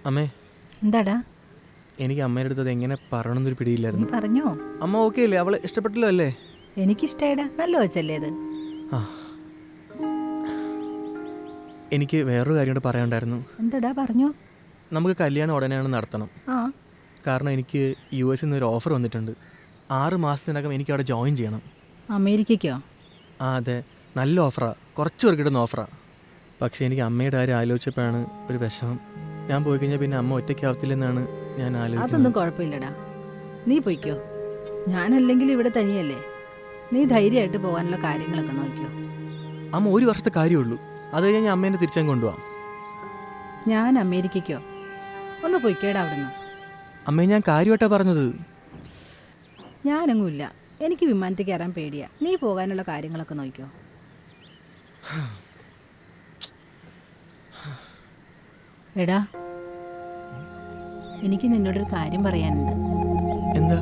അമ്മേ, എന്താടാ എനിക്ക് അമ്മയുടെ അടുത്ത് അത് എങ്ങനെ പറയണമെന്നൊരു നീ പിടിയില്ലായിരുന്നു. പറഞ്ഞോ? അമ്മ ഓക്കെ അല്ലേ? അവളെ ഇഷ്ടപ്പെട്ടല്ലോ അല്ലേ? എനിക്കിഷ്ടായിടാ, നല്ല വെച്ചല്ലേ അത്. ആ, എനിക്ക് വേറൊരു കാര്യം കൂടെ പറയാനുണ്ടായിരുന്നു. എന്താടാ പറഞ്ഞോ? നമുക്ക് കല്യാണം ഉടനെയാണ് നടത്തണം. ആ കാരണം എനിക്ക് US നിന്ന് ഒരു ഓഫർ വന്നിട്ടുണ്ട്. 6 മാസത്തിനകം എനിക്ക് അവിടെ ജോയിൻ ചെയ്യണം. അമേരിക്കയ്ക്കോ? ആ അതെ, നല്ല ഓഫറാണ്, കുറച്ച് പേർക്ക് കിട്ടുന്ന ഓഫറാണ്. പക്ഷേ എനിക്ക് അമ്മയുടെ കാര്യം ആലോചിച്ചപ്പോഴാണ് ഒരു വിഷമം. ഞാൻ പോയി കഴിഞ്ഞാൽ പിന്നെ അമ്മ ഒറ്റയ്ക്കാവത്തില്ലെന്നാണ് ഞാൻ അതൊന്നും ആലോചിക്കുന്നത്. കുഴപ്പമില്ലടാ, നീ പൊയ്ക്കോ. ഞാനല്ലെങ്കിൽ ഇവിടെ തനിയല്ലേ. നീ ധൈര്യമായിട്ട് പോകാനുള്ള കാര്യങ്ങളൊക്കെ നോക്കിയോ. അമ്മ ഒരു വർഷത്തെ കാര്യമുള്ളൂ, അത് കഴിഞ്ഞ് ഞാൻ അമ്മേനെ തിരിച്ചാൽ കൊണ്ടുപോകാം. ഞാൻ അമേരിക്കയ്ക്കോ? ഒന്ന് പൊയ്ക്കേടാ അവിടുന്ന്. അമ്മേ, ഞാൻ കാര്യമായിട്ടാണ് പറഞ്ഞത്. ഞാനൊന്നുമില്ല, എനിക്ക് വിമാനത്തിൽ കയറാൻ പേടിയാ. നീ പോകാനുള്ള കാര്യങ്ങളൊക്കെ നോക്കിയോ. എടാ, എനിക്ക് നിന്നോടൊരു കാര്യം പറയാനുണ്ട്. എന്താ?